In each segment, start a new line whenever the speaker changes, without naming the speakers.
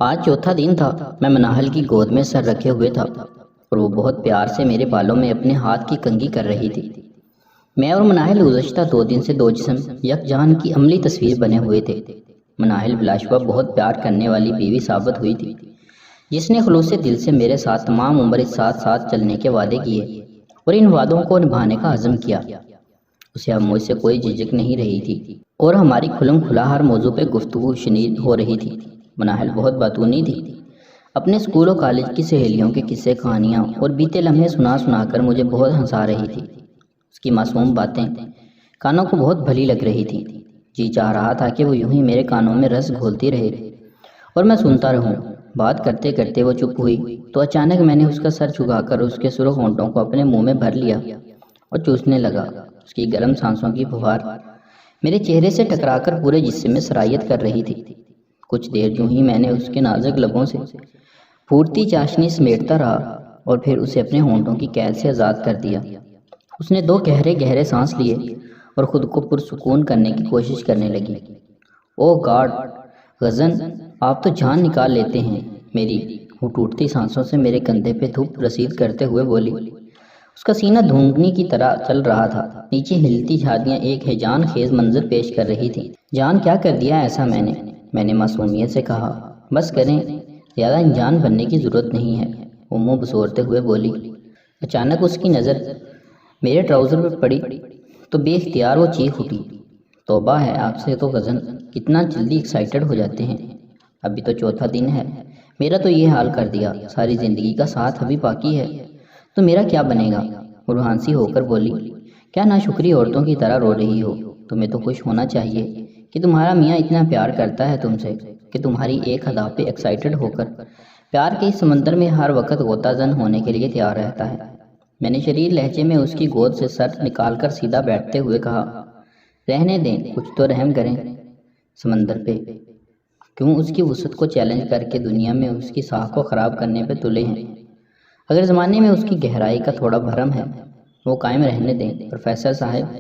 آج چوتھا دن تھا۔ میں مناہل کی گود میں سر رکھے ہوئے تھا اور وہ بہت پیار سے میرے بالوں میں اپنے ہاتھ کی کنگھی کر رہی تھی۔ میں اور مناہل گزشتہ 2 دن سے دو جسم یک جہان کی عملی تصویر بنے ہوئے تھے۔ مناہل بلاشبہ بہت پیار کرنے والی بیوی ثابت ہوئی تھی، جس نے خلوص دل سے میرے ساتھ تمام عمر ساتھ ساتھ چلنے کے وعدے کیے اور ان وعدوں کو نبھانے کا عزم کیا۔ اسے اب مجھ سے کوئی جھجک نہیں رہی تھی اور ہماری کھلم کھلا ہر موضوع پہ گفتگو شنید ہو رہی تھی۔ مناہل بہت باتونی تھی، اپنے اسکول و کالج کی سہیلیوں کے قصے کہانیاں اور بیتے لمحے سنا سنا کر مجھے بہت ہنسا رہی تھی۔ اس کی معصوم باتیں کانوں کو بہت بھلی لگ رہی تھی۔ جی چاہ رہا تھا کہ وہ یوں ہی میرے کانوں میں رس گھولتی رہے اور میں سنتا رہوں۔ بات کرتے کرتے وہ چپ ہوئی تو اچانک میں نے اس کا سر جھکا کر اس کے سرخ ہونٹوں کو اپنے منہ میں بھر لیا اور چوسنے لگا۔ اس کی گرم سانسوں کی پھوار میرے چہرے سے ٹکرا کر پورے جسم میں سرایت کر رہی تھی۔ کچھ دیر یوں ہی میں نے اس کے نازک لبوں سے پھوٹتی چاشنی سمیٹتا رہا اور پھر اسے اپنے ہونٹوں کی قید سے آزاد کر دیا۔ اس نے 2 گہرے گہرے سانس لیے اور خود کو پرسکون کرنے کی کوشش کرنے لگی۔ او گاڈ غزن، آپ تو جان نکال لیتے ہیں میری، وہ ٹوٹتی سانسوں سے میرے کندھے پہ دھوپ رسید کرتے ہوئے بولی۔ اس کا سینہ دھونکنی کی طرح چل رہا تھا، نیچے ہلتی چھاتیاں ایک ہیجان خیز منظر پیش کر رہی تھیں۔ جان کیا کر دیا ایسا میں نے معصومیت سے کہا۔ بس کریں، زیادہ انجان بننے کی ضرورت نہیں ہے، وہ منہ بسورتے ہوئے بولی۔ اچانک اس کی نظر میرے ٹراؤزر پر پڑی تو بے اختیار وہ چیخ اٹھی۔ توبہ ہے آپ سے تو غزن، کتنا جلدی ایکسائٹڈ ہو جاتے ہیں۔ ابھی تو چوتھا دن ہے، میرا تو یہ حال کر دیا، ساری زندگی کا ساتھ ابھی باقی ہے تو میرا کیا بنے گا؟ وہ روحانسی ہو کر بولی۔ کیا ناشکری عورتوں کی طرح رو رہی ہو؟ تمہیں تو خوش ہونا چاہیے کہ تمہارا میاں اتنا پیار کرتا ہے تم سے کہ تمہاری ایک ادا پہ ایکسائٹڈ ہو کر پیار کے اس سمندر میں ہر وقت غوطہ زن ہونے کے لیے تیار رہتا ہے۔ میں نے شریر لہجے میں اس کی گود سے سر نکال کر سیدھا بیٹھتے ہوئے کہا، رہنے دیں، کچھ تو رحم کریں سمندر پہ۔ کیوں اس کی وسعت کو چیلنج کر کے دنیا میں اس کی ساکھ کو خراب کرنے پہ تلے ہیں؟ اگر زمانے میں اس کی گہرائی کا تھوڑا بھرم ہے وہ قائم رہنے دیں پروفیسر صاحب۔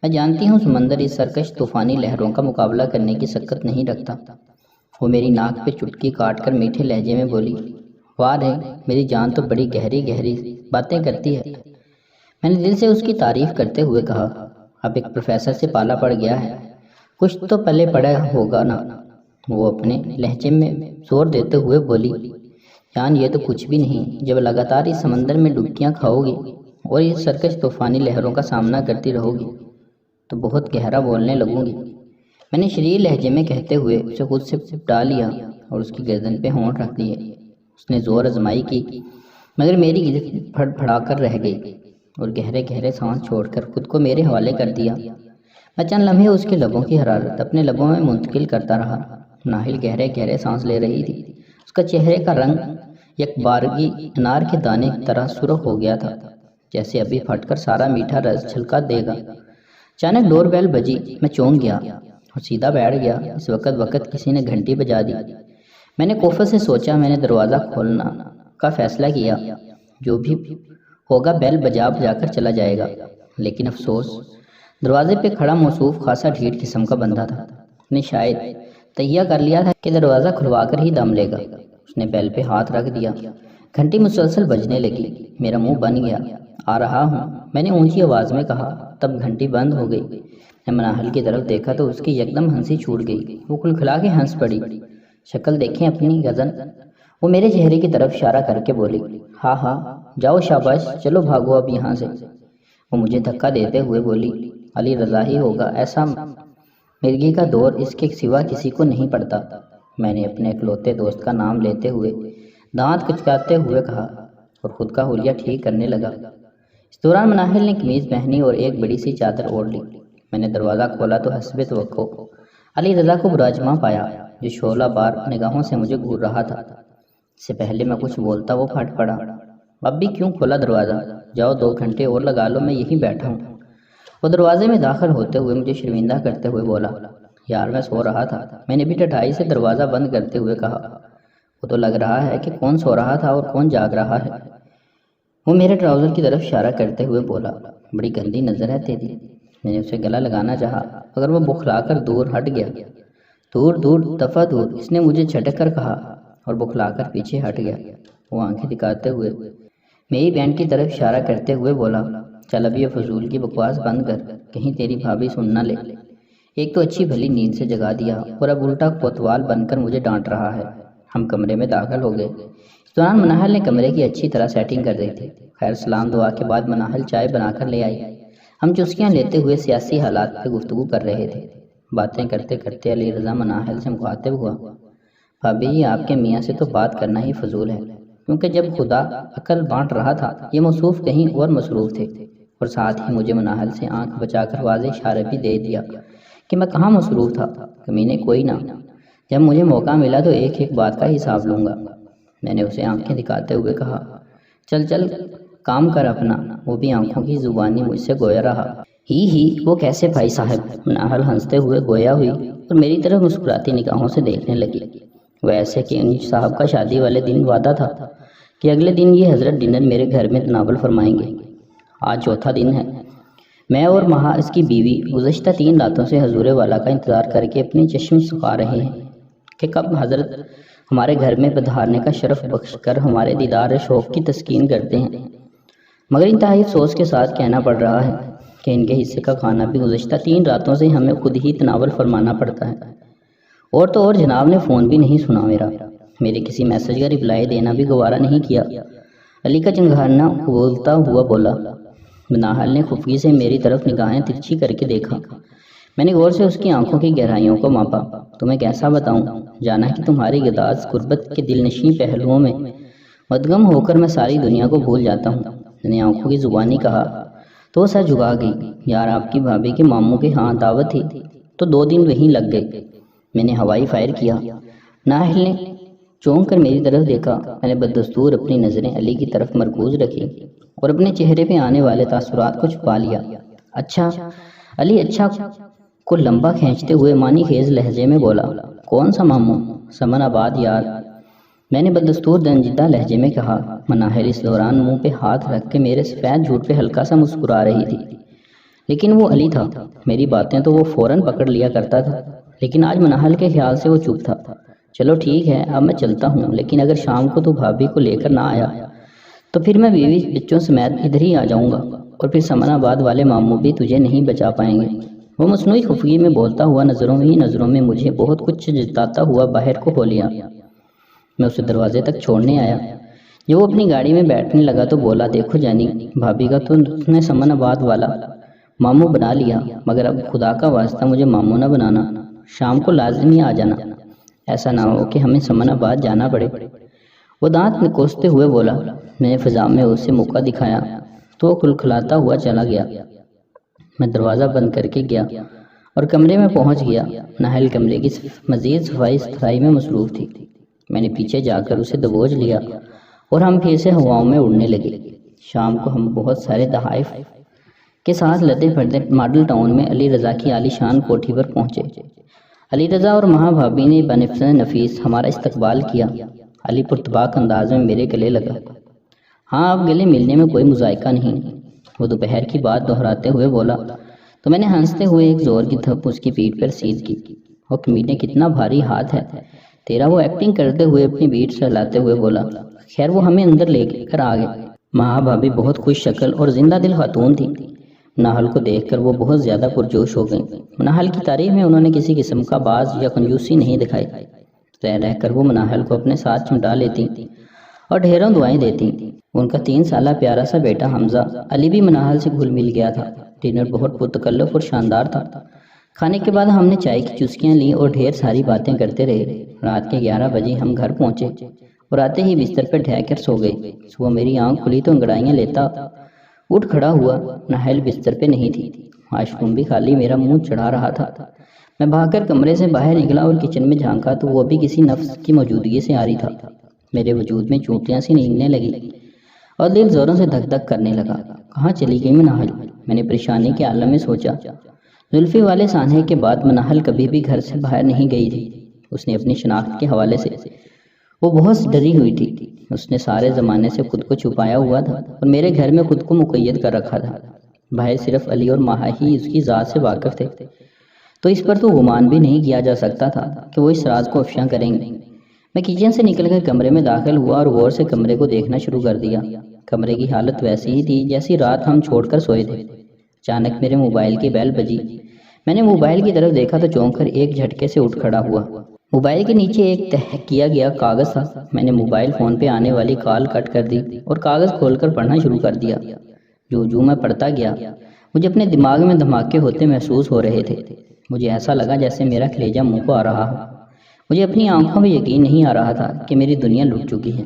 میں جانتی ہوں سمندر اس سرکش طوفانی لہروں کا مقابلہ کرنے کی سکت نہیں رکھتا۔ وہ میری ناک پہ چٹکی کاٹ کر میٹھے لہجے میں بولی، واہ رے، میری جان تو بڑی گہری گہری باتیں کرتی ہے۔ میں نے دل سے اس کی تعریف کرتے ہوئے کہا، اب ایک پروفیسر سے پالا پڑ گیا ہے، کچھ تو پلے پڑا ہوگا نا۔ وہ اپنے لہجے میں زور دیتے ہوئے بولی، جان یہ تو کچھ بھی نہیں، جب لگاتار اس سمندر میں ڈبکیاں کھاؤ گی اور یہ سرکش طوفانی لہروں کا سامنا کرتی رہو گی تو بہت گہرا بولنے لگوں گی۔ میں نے شریر لہجے میں کہتے ہوئے اسے خود سے چپٹا لیا اور اس کی گردن پہ ہونٹ رکھ دیے۔ اس نے زور آزمائی کی مگر میری گرفت پھڑ پھڑا کر رہ گئی اور گہرے گہرے سانس چھوڑ کر خود کو میرے حوالے کر دیا۔ میں چند لمحے اس کے لبوں کی حرارت اپنے لبوں میں منتقل کرتا رہا۔ ناہل گہرے گہرے سانس لے رہی تھی، اس کا چہرے کا رنگ یک بارگی انار کے دانے کی طرح سرخ ہو گیا تھا، جیسے ابھی پھٹ کر سارا میٹھا رس چھلکا دے گا۔ اچانک ڈور بیل بجی، میں چونک گیا اور سیدھا بیٹھ گیا۔ اس وقت کسی نے گھنٹی بجا دی۔ میں نے کوفت سے سوچا، میں نے دروازہ کھولنا کا فیصلہ کیا، جو بھی ہوگا بیل بجا بجا کر چلا جائے گا۔ لیکن افسوس، دروازے پہ کھڑا موصوف خاصا ڈھیٹ قسم کا بندہ تھا۔ اس نے شاید تہیہ کر لیا تھا کہ دروازہ کھلوا کر ہی دم لے گا۔ اس نے بیل پہ ہاتھ رکھ دیا، گھنٹی مسلسل بجنے لگی۔ میرا منہ بن گیا۔ آ رہا ہوں، میں نے اونچی آواز میں کہا، تب گھنٹی بند ہو گئی۔ میں مناہل کی طرف دیکھا تو اس کی یکدم ہنسی چھوٹ گئی، وہ کھلکھلا کے ہنس پڑی۔ شکل دیکھیں اپنی غزن، وہ میرے چہرے کی طرف اشارہ کر کے بولی۔ ہاں ہاں، جاؤ شاباش، چلو بھاگو اب یہاں سے۔ وہ مجھے دھکا دیتے ہوئے بولی، علی رضا ہی ہوگا، ایسا مرغی کا دور اس کے سوا کسی کو نہیں پڑتا۔ میں نے اپنے اکلوتے دوست کا نام لیتے ہوئے دانت کچکاتے ہوئے کہا اور خود کا حلیہ ٹھیک کرنے لگا۔ اس دوران مناہل نے قمیض پہنی اور ایک بڑی سی چادر اوڑھ لی۔ میں نے دروازہ کھولا تو حسب توقع علی رضا کو براجماں پایا، جو شعلہ بار نگاہوں سے مجھے گھور رہا تھا۔ اس سے پہلے میں کچھ بولتا وہ پھٹ پڑا، اب بھی کیوں کھولا دروازہ؟ جاؤ 2 گھنٹے اور لگا لو، میں یہیں بیٹھا ہوں۔ وہ دروازے میں داخل ہوتے ہوئے مجھے شرمندہ کرتے ہوئے بولا، یار میں سو رہا تھا۔ میں نے بھی ٹھٹائی سے دروازہ بند کرتے ہوئے کہا، وہ تو لگ رہا ہے کہ کون سو رہا تھا اور کون جاگ رہا ہے۔ وہ میرے ٹراؤزر کی طرف اشارہ کرتے ہوئے بولا، بڑی گندی نظر ہے تیری۔ میں نے اسے گلا لگانا چاہا مگر وہ بخلا کر دور ہٹ گیا۔ دور دور، دفعہ دور، اس نے مجھے جھٹک کر کہا۔ اور بکھلا کر پیچھے ہٹ گیا۔ وہ آنکھیں دکھاتے ہوئے میری بینڈ کی طرف اشارہ کرتے ہوئے بولا، چل اب یہ فضول کی بکواس بند کر، کہیں تیری بھابھی سن نہ لے۔ ایک تو اچھی بھلی نیند سے جگا دیا اور اب الٹا کوتوال بن کر مجھے ڈانٹ رہا ہے۔ ہم کمرے میں داخل ہو گئے۔ اس دوران مناہل نے کمرے کی اچھی طرح سیٹنگ کر دی تھی۔ خیر سلام دعا کے بعد مناہل چائے بنا کر لے آئی۔ ہم چسکیاں لیتے ہوئے سیاسی حالات پہ گفتگو کر رہے تھے۔ باتیں کرتے کرتے علی رضا مناہل سے مخاطب ہوا، بھابھی جی آپ کے میاں سے تو بات کرنا ہی فضول ہے، کیونکہ جب خدا عقل بانٹ رہا تھا یہ موصوف کہیں اور مصروف تھے، اور ساتھ ہی مجھے مناہل سے آنکھ بچا کر واضح اشارہ بھی دے دیا کہ میں کہاں مصروف تھا۔ کمینے کوئی نہ، جب مجھے موقع ملا تو ایک ایک بات کا حساب لوں گا۔ میں نے اسے آنکھیں دکھاتے ہوئے کہا، چل چل کام کر اپنا۔ وہ بھی آنکھوں کی زبانی مجھ سے گویا رہا۔ ہی وہ کیسے بھائی صاحب؟ مناہل ہنستے ہوئے گویا ہوئی اور میری طرف مسکراتی نگاہوں سے دیکھنے لگی۔ وہ ایسے کہ انج صاحب کا شادی والے دن وعدہ تھا کہ اگلے دن یہ حضرت ڈنر میرے گھر میں تناول فرمائیں گے۔ آج چوتھا دن ہے۔ میں اور مہا اس کی بیوی گزشتہ 3 راتوں سے حضور والا کا انتظار کر کے اپنے چشم سکھا رہے ہیں کہ کب حضرت ہمارے گھر میں پدھارنے کا شرف بخش کر ہمارے دیدار شوق کی تسکین کرتے ہیں، مگر انتہائی افسوس کے ساتھ کہنا پڑ رہا ہے کہ ان کے حصے کا کھانا بھی گزشتہ 3 راتوں سے ہمیں خود ہی تناول فرمانا پڑتا ہے۔ اور تو اور جناب نے فون بھی نہیں سنا میرے کسی میسج کا رپلائی دینا بھی گوارا نہیں کیا۔ علی کا چنگھارنا بولتا ہوا بولا۔ مناہل نے خفگی سے میری طرف نگاہیں ترچھی کر کے دیکھا۔ میں نے غور سے اس کی آنکھوں کی گہرائیوں کو ماپا۔ تمہیں کیسا بتاؤں، جانا کہ تمہاری گداز قربت کے دل نشیں پہلوؤں میں مدغم ہو کر میں ساری دنیا کو بھول جاتا ہوں۔ میں نے آنکھوں کی زبانی کہا تو وہ سر جھکا گئی۔ یار آپ کی بھابھی کے ماموں کے ہاں دعوت تھی تو 2 دن وہیں لگ گئے۔ میں نے ہوائی فائر کیا۔ ناہل نے چونک کر میری طرف دیکھا۔ میں نے بددستور اپنی نظریں علی کی طرف مرکوز رکھی اور اپنے چہرے پہ آنے والے تاثرات کو چھپا لیا۔ اچھا علی اچھا کو لمبا کھینچتے ہوئے معنی خیز لہجے میں بولا، کون سا ماموں؟ سمن آباد یار، میں نے بددستور رنجیدہ لہجے میں کہا۔ مناہل اس دوران منہ پہ ہاتھ رکھ کے میرے سفید جھوٹ پہ ہلکا سا مسکرا رہی تھی، لیکن وہ علی تھا، میری باتیں تو وہ فوراً پکڑ لیا کرتا تھا، لیکن آج مناہل کے خیال سے وہ چپ تھا۔ چلو ٹھیک ہے اب میں چلتا ہوں، لیکن اگر شام کو تو بھابھی کو لے کر نہ آیا تو پھر میں بیوی بچوں سمیت ادھر ہی آ جاؤں گا، اور پھر سمن آباد والے ماموں بھی تجھے نہیں بچا پائیں گے۔ وہ مصنوعی خفگی میں بولتا ہوا نظروں میں مجھے بہت کچھ جتاتا ہوا باہر کو ہو لیا۔ میں اسے دروازے تک چھوڑنے آیا۔ جب وہ اپنی گاڑی میں بیٹھنے لگا تو بولا، دیکھو جانی، بھابھی کا تو اس نے سمن آباد والا ماموں بنا لیا، مگر اب خدا کا واسطہ مجھے ماموں نہ بنانا، شام کو لازمی آ جانا، ایسا نہ ہو کہ ہمیں سمن آباد جانا پڑے۔ وہ دانت نکوستے ہوئے بولا۔ میں نے فضا میں اسے موقع دکھایا تو وہ کھلکھلاتا ہوا چلا گیا۔ میں دروازہ بند کر کے گیا اور کمرے میں پہنچ گیا۔ ناہل کمرے کی مزید صفائی ستھرائی میں مصروف تھی۔ میں نے پیچھے جا کر اسے دبوچ لیا اور ہم پھر سے ہواؤں میں اڑنے لگے۔ شام کو ہم بہت سارے تحائف کے ساتھ لدے پھردے ماڈل ٹاؤن میں علی رضا کی عالی شان کوٹھی پر پہنچے۔ علی رضا اور مہا بھابھی نے بنفس نفیس ہمارا استقبال کیا۔ علی پرتپاک انداز میں میرے گلے لگا۔ ہاں اب گلے ملنے میں کوئی مذائقہ نہیں، وہ دوپہر کی بات دہراتے ہوئے بولا تو میں نے ہنستے ہوئے ایک زور کی تھپ اس کی پیٹھ پر سیدھ کی۔ وہ کمینے کتنا بھاری ہاتھ ہے تیرا، وہ ایکٹنگ کرتے ہوئے اپنی بیٹ سہلاتے ہوئے بولا۔ خیر وہ ہمیں اندر لے کر آ گئے۔ مہا بھابھی بہت خوش شکل اور زندہ دل خاتون تھی۔ مناہل کو دیکھ کر وہ بہت زیادہ پرجوش ہو گئی۔ مناہل کی تعریف میں انہوں نے کسی قسم کا باز یا کنجوسی نہیں دکھائی۔ رہ کر وہ مناہل کو اپنے ساتھ چمٹا لیتی اور ڈھیروں دعائیں دیتی۔ ان کا 3 سالہ پیارا سا بیٹا حمزہ علی بھی مناہل سے گھل مل گیا تھا۔ ڈنر بہت پرتکلف اور شاندار تھا۔ کھانے کے بعد ہم نے چائے کی چسکیاں لیں اور ڈھیر ساری باتیں کرتے رہے۔ رات کے 11 بجے ہم گھر پہنچے اور آتے ہی بستر پر ڈھہ کر سو گئے۔ صبح میری آنکھ کھلی تو انگڑائیاں لیتا اٹھ کھڑا ہوا۔ ناہل بستر پہ نہیں تھی، واش روم بھی خالی میرا منہ چڑھا رہا تھا۔ میں بھاگ کر کمرے سے باہر نکلا اور کچن میں جھانکا تو وہ بھی کسی نفس کی موجودگی سے آ رہی تھا۔ میرے وجود میں چونٹیاں سی نیندنے لگی اور دل زوروں سے دھک دھک کرنے لگا۔ کہاں چلی گئی مناہل؟ میں نے پریشانی کے عالم میں سوچا۔ زلفی والے سانحے کے بعد مناہل کبھی بھی گھر سے باہر نہیں گئی تھی۔ اس نے اپنی شناخت کے حوالے سے وہ بہت ڈری ہوئی تھی۔ اس نے سارے زمانے سے خود کو چھپایا ہوا تھا اور میرے گھر میں خود کو مقید کر رکھا تھا۔ باہر صرف علی اور ماہا ہی اس کی ذات سے واقف تھے، تو اس پر تو گمان بھی نہیں کیا جا سکتا تھا کہ وہ اس راز کو افشاں کریں گے۔ میں کچن سے نکل کر کمرے میں داخل ہوا اور غور سے کمرے کو دیکھنا شروع کر دیا۔ کمرے کی حالت ویسی ہی تھی جیسی رات ہم چھوڑ کر سوئے تھے۔ اچانک میرے موبائل کی بیل بجی۔ میں نے موبائل کی طرف دیکھا تو چونک کر ایک جھٹکے سے اٹھ کھڑا ہوا۔ موبائل کے نیچے ایک تہہ کیا گیا کاغذ تھا۔ میں نے موبائل فون پہ آنے والی کال کٹ کر دی اور کاغذ کھول کر پڑھنا شروع کر دیا۔ جو میں پڑھتا گیا، مجھے اپنے دماغ میں دھماکے ہوتے محسوس ہو رہے تھے۔ مجھے ایسا لگا جیسے میرا کلیجہ منہ کو آ رہا ہو۔ مجھے اپنی آنکھوں میں یقین نہیں آ رہا تھا کہ میری دنیا لٹ چکی ہے۔